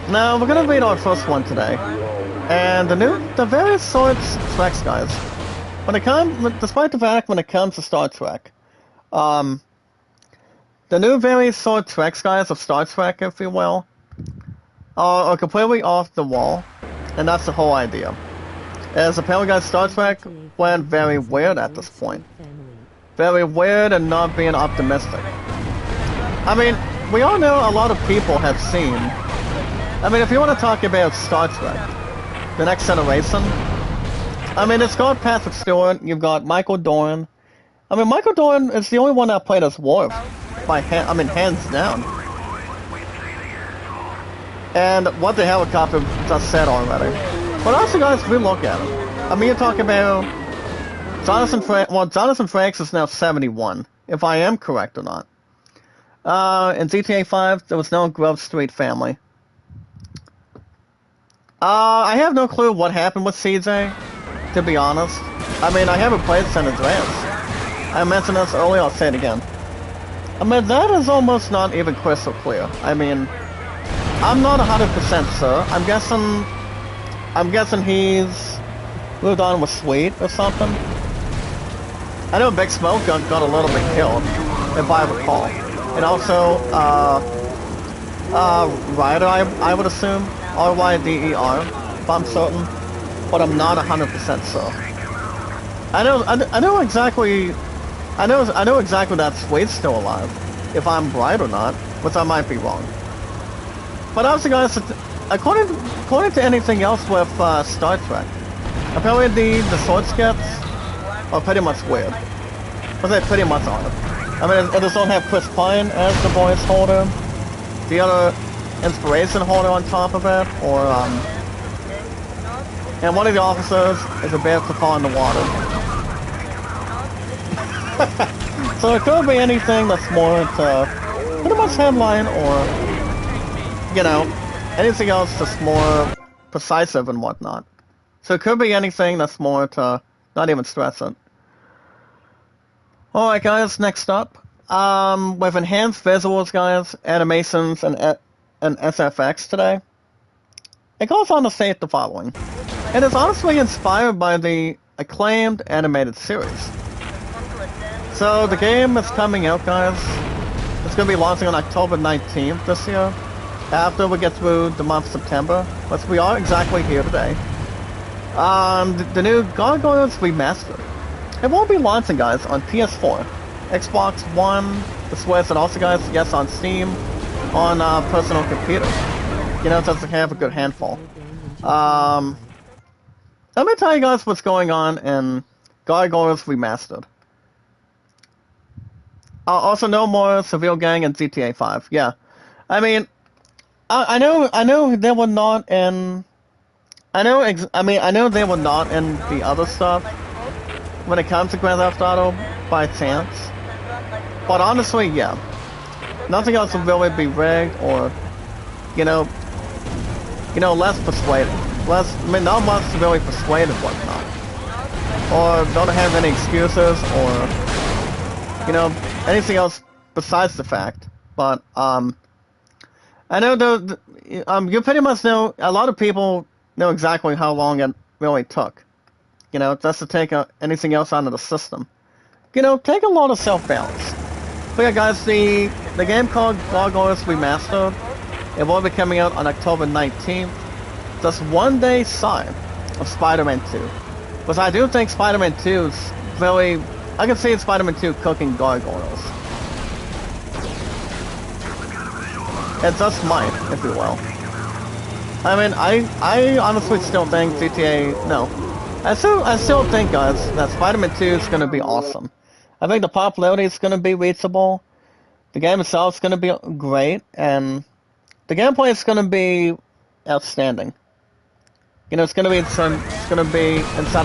now we're gonna read our first one today. And the various sorts of Treks, guys. Despite the fact when it comes to Star Trek, the new various sort of Treks, guys, of Star Trek, if you will, are completely off the wall, and that's the whole idea. As apparently, guys, Star Trek went very weird at this point. Very weird and not being optimistic. I mean, we all know a lot of people have seen. I mean, if you want to talk about Star Trek, The Next Generation, I mean, it's got Patrick Stewart, you've got Michael Dorn. I mean, Michael Dorn is the only one that played as Worf. Hands down. And what the helicopter just said already. But also, guys, if we look at him, I mean, you're talking about Jonathan Frakes is now 71, if I am correct or not. In GTA 5, there was no Grove Street family. I have no clue what happened with CJ, to be honest. I mean, I haven't played San Andreas. I mentioned this earlier, I'll say it again. I mean, that is almost not even crystal clear. I mean, I'm not 100% sure. I'm guessing he's moved on with Sweet or something. I know Big Smoke got a little bit killed, if I recall. And also, Ryder, I would assume. R-Y-D-E-R, if I'm certain. But I'm not 100% sure. I know exactly that Sweet's still alive, if I'm right or not, which I might be wrong. But also, guys, according to anything else with Star Trek, apparently the sword skits are pretty much weird. But they pretty much are. I mean, it does not have Chris Pine as the voice holder, the other inspiration holder on top of it, or and one of the officers is about to fall in the water. So it could be anything that's more to pretty much headline, or, you know, anything else that's more precisive and whatnot. So it could be anything that's more to not even stress it. Alright, guys, next up. With enhanced visuals, guys, animations, and SFX today, it goes on to state the following. It is honestly inspired by the acclaimed animated series. So the game is coming out, guys. It's going to be launching on October 19th this year. after we get through the month of September, but we are exactly here today. The new Gargoyles Remastered. It won't be launching, guys, on PS4, Xbox One, the Switch, and also, guys, yes, on Steam, on personal computers. You know, just to have a good handful. Let me tell you guys what's going on in Gargoyles Remastered. Also, no more Seville Gang and GTA 5. Yeah, I mean, I know they were not in. I know they were not in the other stuff when it comes to Grand Theft Auto by chance. But honestly, yeah, nothing else will really be rigged or, you know, less persuaded. Not much to really persuade and whatnot. Or don't have any excuses or, anything else besides the fact. But, I know you pretty much know, a lot of people know exactly how long it really took. Just to take anything else out of the system. Take a lot of self-balance. But yeah, guys, the game called Gargoyles Remastered, it will be coming out on October 19th. Just one day shy of Spider-Man 2. But I do think Spider-Man 2 is really... I can see Spider-Man 2 cooking gargoyles. It just might, if you will. I mean, I honestly still think GTA... No. I still think, guys, that Spider-Man 2 is going to be awesome. I think the popularity is going to be reachable. The game itself is going to be great. And the gameplay is going to be outstanding. It's going to be inside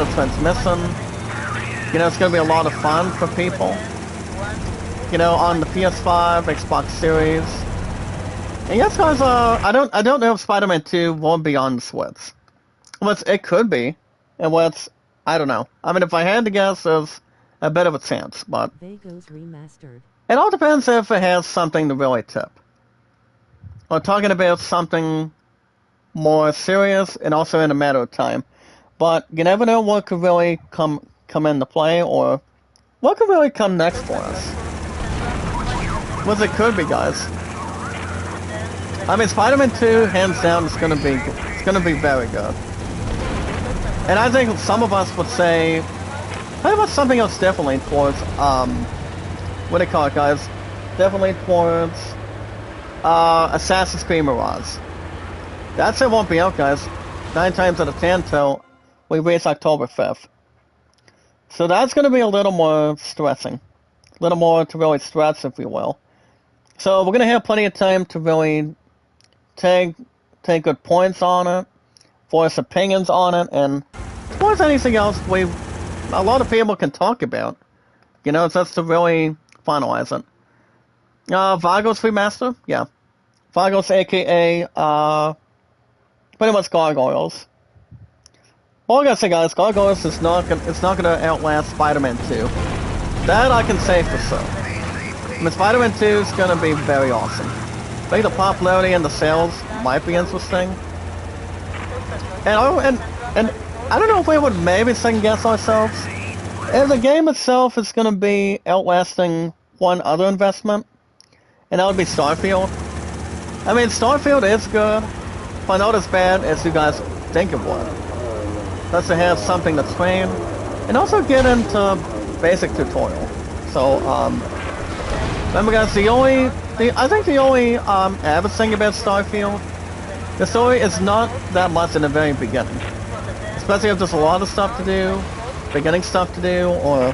of transmission. It's going to be a lot of fun for people. On the PS5, Xbox Series. And yes, guys, I don't know if Spider-Man 2 won't be on the Switch. But it could be. And I don't know. I mean, if I had to guess, there's a bit of a chance, but... Vegas Remastered. It all depends if it has something to really tip. We're talking about something more serious and also in a matter of time. But you never know what could really come into play or what could really come next for us. What it could be, guys. I mean, Spider-Man 2, hands down, is gonna be very good. And I think some of us would say, how about something else definitely towards, what do you call it, guys? Definitely towards, Assassin's Creed Mirage. That shit won't be out, guys. 9 times out of 10 till we reach October 5th. So that's going to be a little more stressing. A little more to really stress, if you will. So we're going to have plenty of time to really take good points on it, voice opinions on it, and towards anything else a lot of people can talk about. Just to really finalize it. Vagos Remaster? Yeah. Vagos, aka, pretty much Gargoyles. All I gotta say, guys, Gargoyles is not gonna outlast Spider-Man 2. That I can say for sure. I mean, Spider-Man 2 is gonna be very awesome. I think the popularity and the sales might be interesting. And I don't know if we would maybe second guess ourselves. If the game itself is gonna be outlasting one other investment, and that would be Starfield. I mean, Starfield is good, but not as bad as you guys think it would. That's to have something to train, and also get into basic tutorial. So, remember, guys, I think the only average thing about Starfield, the story is not that much in the very beginning. Especially if there's a lot of stuff to do, beginning stuff to do, or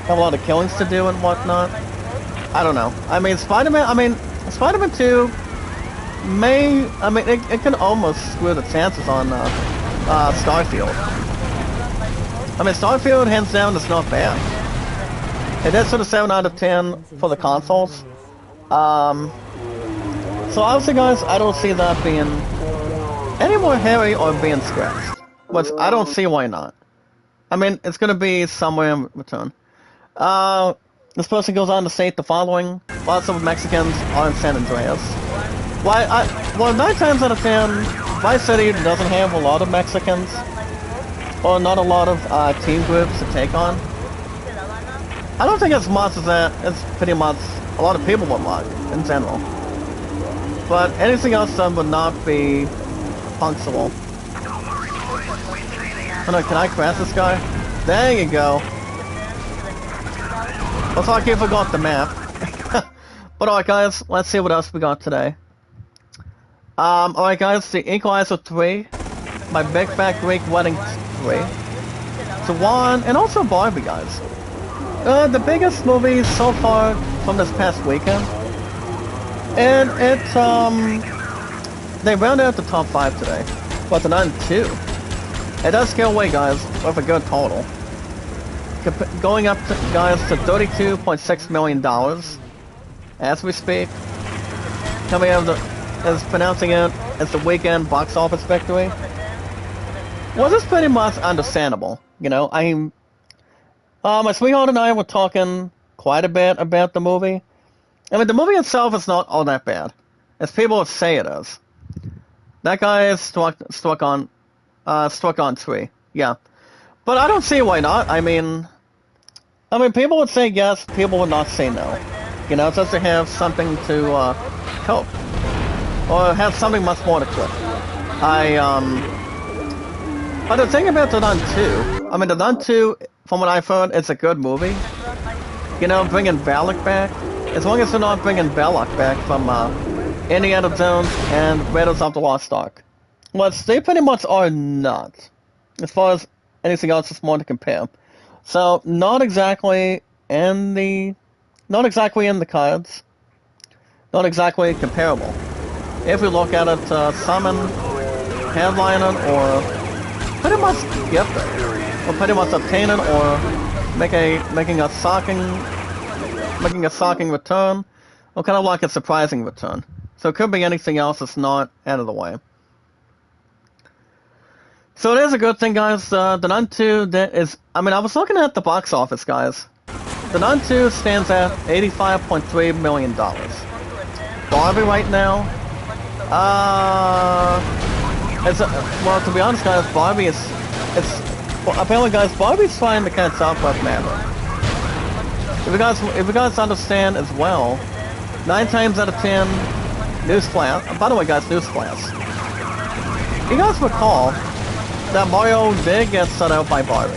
have a lot of killings to do and whatnot. I don't know. I mean, Spider-Man 2 it can almost screw the chances on Starfield. I mean, Starfield, hands down, is not bad. It is sort of 7 out of 10 for the consoles. So obviously, guys, I don't see that being any more hairy or being scratched. Which I don't see why not. I mean, it's gonna be somewhere in return. This person goes on to state the following: lots of Mexicans are in San Andreas. Well, 9 times out of 10, my city doesn't have a lot of Mexicans, or not a lot of team groups to take on. I don't think as much as that. It's pretty much a lot of people would like in general. But anything else done would not be functional. Oh no, can I crash this guy? There you go. Looks like you forgot the map. But alright guys, let's see what else we got today. Alright guys, the Equalizer 3, My Big Fat Greek Wedding 3, Swan, and also Barbie guys. The biggest movies so far from this past weekend. And they rounded out the top 5 today. But the Nun 2, it does scale away guys with a good total. Going up to, guys, to $32.6 million as we speak. Coming out is pronouncing it as the weekend box office victory. Well, this is pretty much understandable. You know, my sweetheart and I were talking quite a bit about the movie. I mean, the movie itself is not all that bad, as people say it is. That guy is struck on 3, yeah. But I don't see why not. I mean, people would say yes, people would not say no. You know, just to have something to cope, or have something much more to cook. But the thing about The Nun 2, I mean, The Nun 2, from what I've heard, it's a good movie. You know, bringing Belloq back, as long as they're not bringing Belloq back from Indiana Jones and Raiders of the Lost Ark. Which they pretty much are not, as far as anything else is more to compare. So, not exactly in the cards. Not exactly comparable. If we look at it, summon, headlining, or pretty much gifting, or pretty much obtaining, or making a shocking return, or kind of like a surprising return. So it could be anything else that's not out of the way. So it is a good thing, guys. The Nun 2 is... I mean, I was looking at the box office, guys. The Nun 2 stands at $85.3 million. Barbie right now... well, to be honest, guys, Barbie is... Well, apparently, guys, Barbie's trying to catch up with Maverick. If you guys understand as well, 9 times out of 10... Newsflash... By the way, guys, newsflash. You guys recall... that Mario did get shut out by Barbie.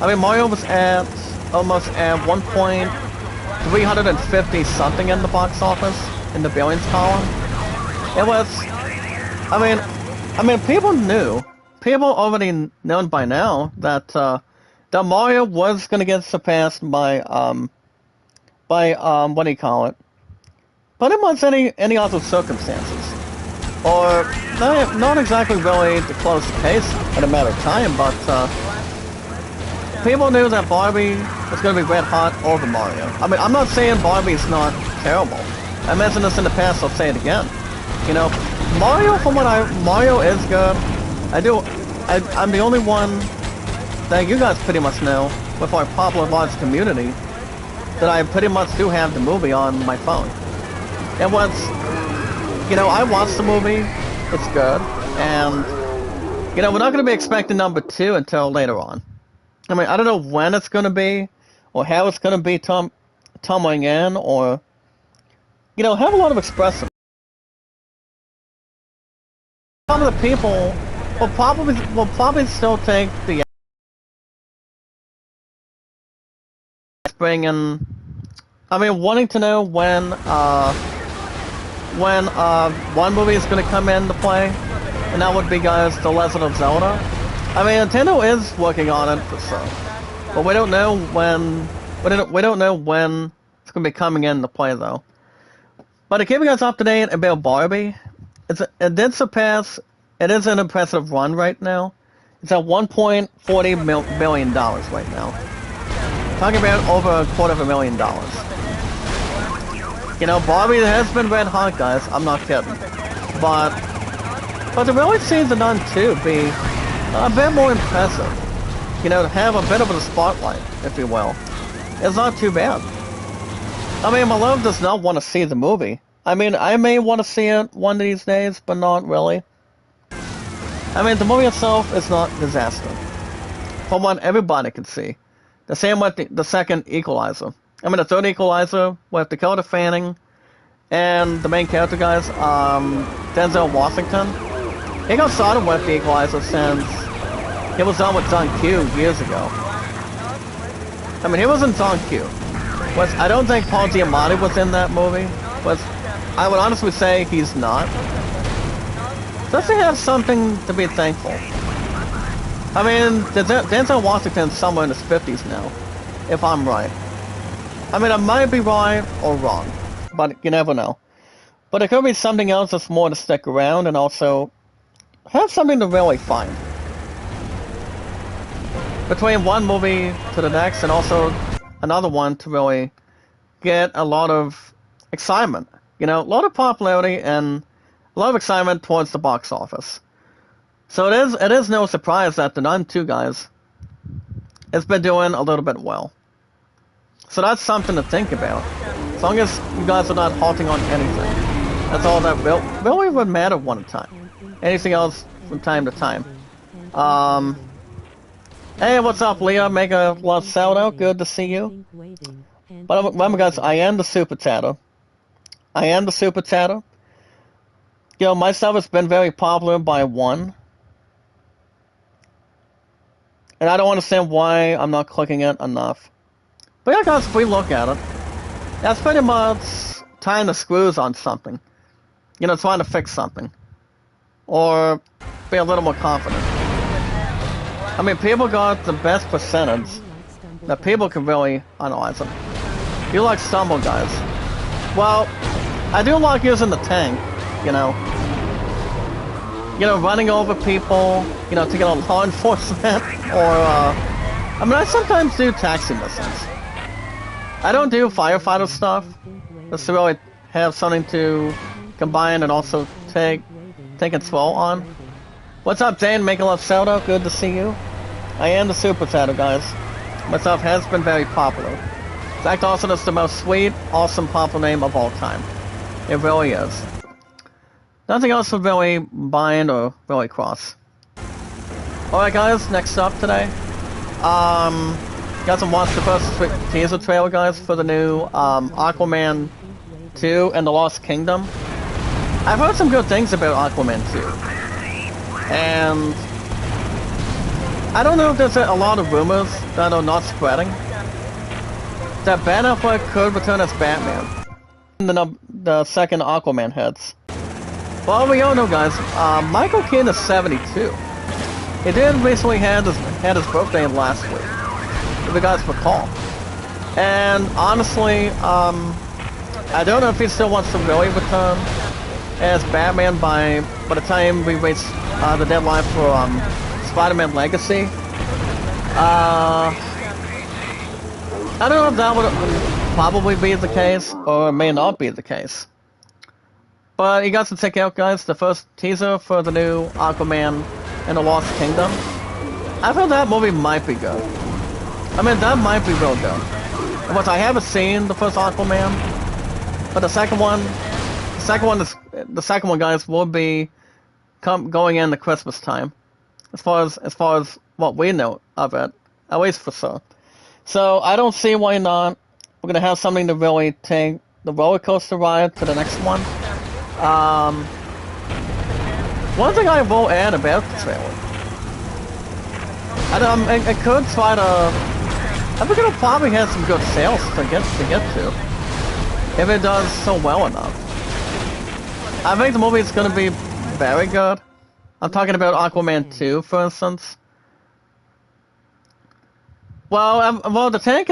I mean, Mario was at almost at 1.350 something in the box office, in the billions column. It was, I mean, people knew, people already known by now that that Mario was gonna get surpassed by what do you call it? Pretty much any other circumstances. Or, not exactly really to close the case in a matter of time, but people knew that Barbie was going to be red hot over Mario. I mean, I'm not saying Barbie's not terrible. I mentioned this in the past, I'll say it again. You know, Mario is good. I'm the only one that you guys pretty much know, with our popular large community, that I pretty much do have the movie on my phone. And you know, I watched the movie, it's good, and, you know, we're not going to be expecting number 2 until later on. I mean, I don't know when it's going to be, or how it's going to be tumbling in, or, you know, have a lot of expressive. Some of the people will probably still take the bringing, I mean, wanting to know when one movie is going to come into play, and that would be, guys, The Legend of Zelda. I mean, Nintendo is working on it for sure, but we don't know when. We don't know when it's going to be coming into play, though. But to keep you guys up to date about Barbie, it did surpass. It is an impressive run right now. It's at $1.40 billion right now. Talking about over $250,000. You know, Barbie has been red hot, guys. I'm not kidding. But to really see The Nun 2 be a bit more impressive, you know, to have a bit of a spotlight, if you will, it's not too bad. I mean, my love does not want to see the movie. I mean, I may want to see it one of these days, but not really. I mean, the movie itself is not a disaster, from what everybody can see. The same with the second Equalizer. I mean, the third Equalizer with Dakota Fanning and the main character, guys, Denzel Washington, he got started with The Equalizer since he was on with John Q years ago. I mean, he was in John Q. I don't think Paul Giamatti was in that movie, but I would honestly say he's not. Does he have something to be thankful? I mean, Denzel Washington's somewhere in his 50s now, if I'm right. I mean, I might be right or wrong, but you never know. But it could be something else that's more to stick around and also have something to really find. Between one movie to the next and also another one to really get a lot of excitement. You know, a lot of popularity and a lot of excitement towards the box office. So it is no surprise that The Nun 2, guys, has been doing a little bit well. So that's something to think about. As long as you guys are not halting on anything. That's all that really would matter one time. Anything else from time to time. Hey, what's up, Leah? Mega Love Saldo, good to see you. But remember, guys, I am the Super Tatter. I am the Super Tatter. You know, my stuff has been very popular by one. And I don't understand why I'm not clicking it enough. But yeah, guys, if we look at it, that's pretty much tying the screws on something. You know, trying to fix something. Or be a little more confident. I mean, people got the best percentage that people can really analyze them. You like Stumble, guys. Well, I do like using the tank, you know. You know, running over people, you know, to get a law enforcement, or, I mean, I sometimes do taxi missions. I don't do firefighter stuff, just to really have something to combine and also take control on. What's up, Dane? Make a love Zelda, good to see you. I am the Super Tatter, guys. My stuff has been very popular. Zach Dawson is the most sweet, awesome, popular name of all time. It really is. Nothing else would really bind or really cross. Alright, guys, next up today. Got some watch the first teaser trailer, guys, for the new Aquaman 2 and the Lost Kingdom. I've heard some good things about Aquaman 2. And I don't know if there's a lot of rumors that are not spreading. That Ben Affleck could return as Batman. The second Aquaman hits. Well, we all know, guys, Michael Keaton is 72. He did recently had his birthday last week, if you guys recall. And honestly, I don't know if he still wants to really return as Batman by the time we reach the deadline for Spider-Man Legacy. I don't know if that would probably be the case, or it may not be the case. But you guys can check out, guys, the first teaser for the new Aquaman and the Lost Kingdom. I feel that movie might be good. I mean, that might be real good. But I haven't seen the first Aquaman, but the second one, guys, will be going in the Christmas time, as far as what we know of it, at least for sure. So I don't see why not. We're gonna have something to really take the roller coaster ride to the next one. One thing I will add about the trailer, and I could try to. I think it'll probably have some good sales to get to, if it does so well enough. I think the movie is gonna be very good. I'm talking about Aquaman 2, for instance. Well, the tank